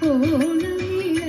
ഓണമിള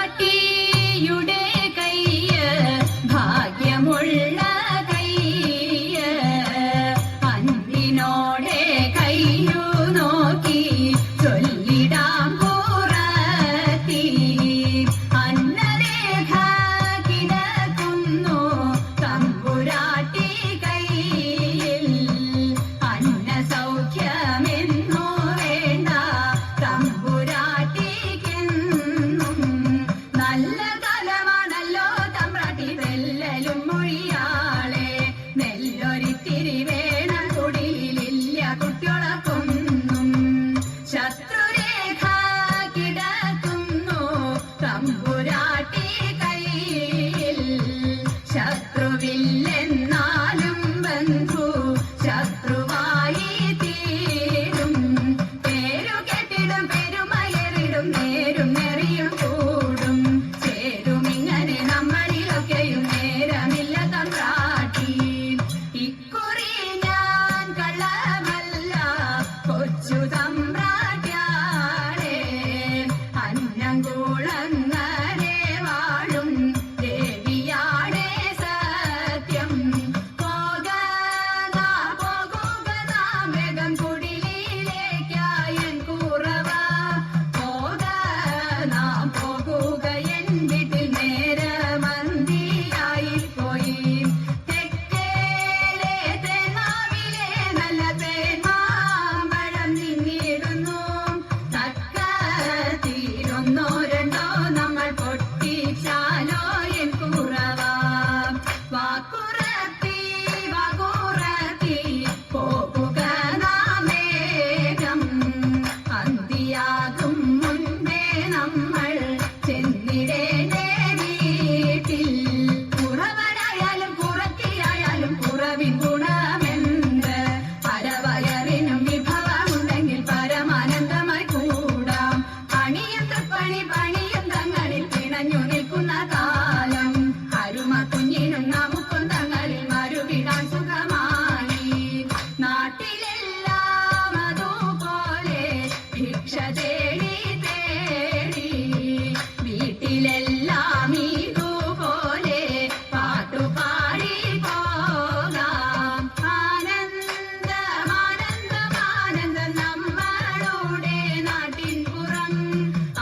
തമ്പുരാട്ടിയുടെ കയ്യ് ഭാഗ്യമുള്ള കയ്യ് അന്തിനോടെ കയ്യു നോക്കി ചൊല്ലിടാം പുറത്തി അന്നരേഖ കിടക്കുന്നു തമ്പുരാട്ടി കയ്യിൽ അന്ന സൗഖ്യമെന്നു വേണ്ട തമ്പുരാട്ടി നല്ല കാലമാണല്ലോ തമ്പ്രാട്ടി വെല്ലലും മൊഴിയാളെ നെല്ലൊരിത്തിരി വേണം കുടിലില്ല കുട്ടികളൊക്കൊന്നും ശത്രുരേഖ കിടക്കുന്നു തമ്പുരാട്ടി കയ്യിൽ ശത്രുവില്ലെന്നാലും ബന്ധു ശത്രുവായി തീരും പേരു കെട്ടിടും പെരുമയറിടും നേരും നെറിയും കൂടും ചേരുമിങ്ങനെ നമ്മളിലൊക്കെയും നേരമില്ല തമ്പ്രാട്ടി ഇക്കുറി ഞാൻ കള്ളമല്ല കൊച്ചു തമ്പ്രാട്യാളെ അന്നം കുളങ്ങരെ വാഴും ദേവിയാടെ സത്യം പോകുക നാം വേഗം കുടിലിലേക്കായൻ കുറവ നാം പോകുക എൻ വീട്ടിൽ നേരമന്തിയായി പോയി തെക്കേലെ തേനാവിലെ നല്ല തേന്മാമ്പഴം നിന്നിടുന്നു തക്ക തീരൊന്നോ രണ്ടോ നമ്മൾ പൊട്ടിച്ചാലോ എൻ കുറവ വാക്കുറത്തി പോകുക നാം വേഗം അന്തിയാകും മുൻപേ നമ്മൾ ചെന്നിടേണ്ടേ വീട്ടിൽ കുറവനായാലും കുറത്തിയായാലും കുറവിൻ ഗുണമെന്ത് പരവയറിനും വിഭവമുണ്ടെങ്കിൽ പരമാനന്ദമായി കൂടാം പണിയും പണിയും തങ്ങളിൽ പിണഞ്ഞു നിൽക്കുന്ന കാലം അരുമ കുഞ്ഞിനും നമുക്കും തങ്ങളിൽ മറുവിടാൻ സുഖമായി നാട്ടിലെല്ലാം അതുപോലെ ഭിക്ഷ തേടി തേടി വീട്ടിലെല്ലാം ഇതുപോലെ പാട്ടുപാടി പോകാം ആനന്ദം നമ്മളുടെ നാട്ടിൻ പുറം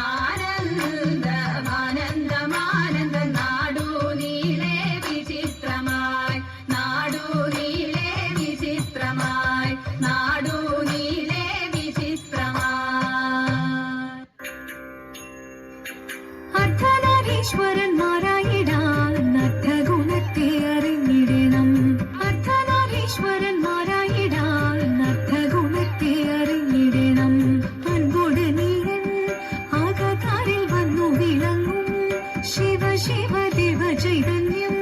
ആനന്ദം നാടു നീളെ വിചിത്രമായി നാടു നീളെ വിചിത്രമായി നാടു നീളെ വിചിത്രമായി അർദ്ധനാരീശ്വരന്മാരായിടാൻ അർത്ഥഗുണത്തെ അറിഞ്ഞിടണം അർദ്ധനാരീശ്വരന്മാരായിടാൻ അർത്ഥഗുണത്തെ അറിഞ്ഞിടണം അൻപൊട് നീയൻ ആകാരിൽ വന്നു വിളങ്ങും ശിവ ശിവ ദേവ ചൈതന്യം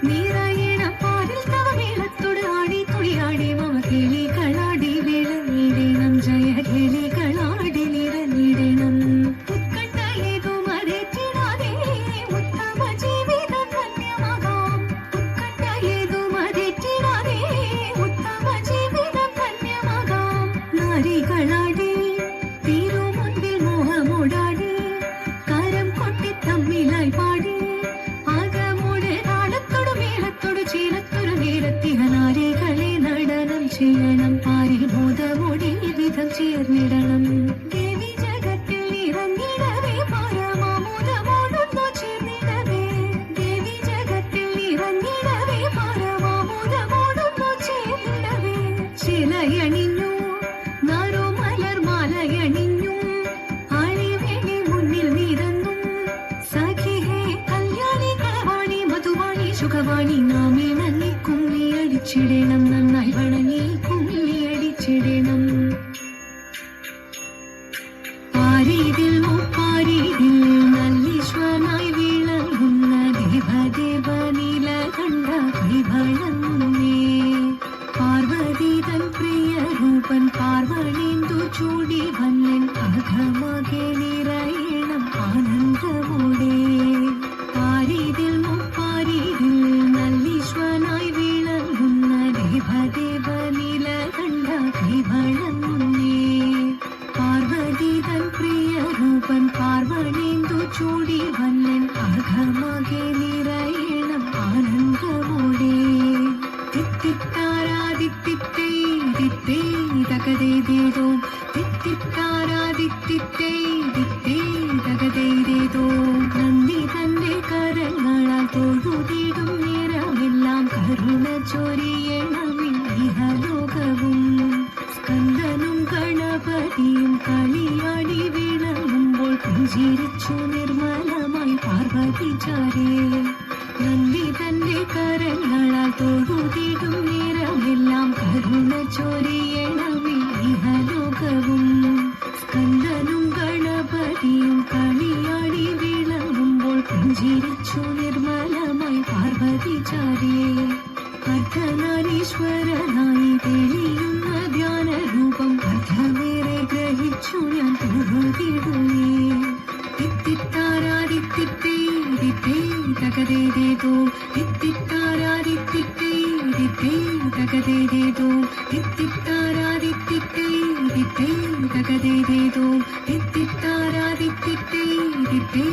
നിറയണം പാരിൽ തവ മേളത്തോട് ആടി തുടിയാടി മമ കിളികളാടി വിളങ്ങിടണം ജയ കിളികളാടി നിറഞ്ഞിടണം ഉത്കണ്ഠ ഏതും അറിയിടാതെ ഉത്തമ ജീവിതം ധന്യമാകാം ഉത്കണ്ഠ ഏതും അറിയിടാതെ ഉത്തമ ജീവിതം ധന്യമാകാം നാരികളാടി തീരു മുൻപിൽ മോഹമോടാടി കരം കൊട്ടി തമ്മിലായി പാടി ആകമോടെ താളത്തോട് മേളത്തോട് ചീലത്തൊരു നേരത്തിഹ നാരികളെ നടനം ചെയ്യണം പാരിൽ ബോധമോടി വിധം ചേർന്നിടണം ദേവി ജഗത്തിൽ ഇറങ്ങിടവേ പരമാമുദമോടൊന്നു ചേർന്നിടവേ ദേവി ജഗത്തിൽ ഇറങ്ങിടവേ പരമാമുദമോടൊന്നു ചേർന്നിടവേ ചിലയണിഞ്ഞു നാരോ മലർമാലയണിഞ്ഞു ആഴിവേണി മുന്നിൽ നിരന്നും സഖിഹേ കല്യാണി കളവാണി മധുവാണി സുഖവാണി നാമേ നന്ദി കുമ്മി അടിച്ചിടണം നന്നായി വണങ്ങി കുമ്മി അടിച്ചിടണം പാരീതിൽ മുപ്പാരീതിൽ നല്ലീശ്വനായി വിളങ്ങുന്ന ദേവദേവ നീലകണ്ഠ കൈവളങ്ങുന്നേ പാർവതി തൻ പ്രിയ രൂപൻ പാർവണേന്ദു ചൂടി വന്നൻ അഘമകെ നിറയണം ആനന്ദമോടെ മനമാകെ നിറയണം ആനന്ദമോടെ. തിത്തിത്താരാദിത്തിത്തേ ദിത്തേ തകതേതേതോ, തിത്തിത്താരാദിത്തിത്തേ ദിത്തേ തകതേതേതോ. നന്ദി തന്റെ കരങ്ങളാൽ തൊഴുതിടും നേരമെല്ലാം കരുണ ചൊരിയണമേ ഇഹലോകവും. സ്കന്ദനും ഗണപതിയും കളിയാടി വിളങ്ങുമ്പോൾ പുഞ്ചിരിച്ചു നിർമ്മലമായി പാർവതി ചാരേ. നന്ദി തന്റെ കരങ്ങളാൽ തൊഴുതിടും നേരമെല്ലാം കരുണ ചൊരിയണമേ ഇഹലോകവും. സ്കന്ദനും ഗണപതിയും കളിയാടി വിളങ്ങുമ്പോൾ പുഞ്ചിരിച്ചു നിർമ്മലമായി പാർവതി ചാരേ. അർദ്ധനാരീശ്വരനായി തെളിയുന്ന ധ്യാനരൂപം അർദ്ധമേറെ ഗ്രഹിച്ചു ഞാൻ തൊഴുതിടുന്നേ. തിത്തിത്താരാദിത്തിത്തേ ദിത്തേ തകതേതേതോ, തിത്തിത്താരാദിത്തിത്തേ ദിത്തേ തകതേതേതോ, തിത്തിത്താരാദിത്തിത്തേ ദിത്തേ തകതേതേതോ, തിത്തിത്താരാദിത്തിത്തേ ദിത്തേ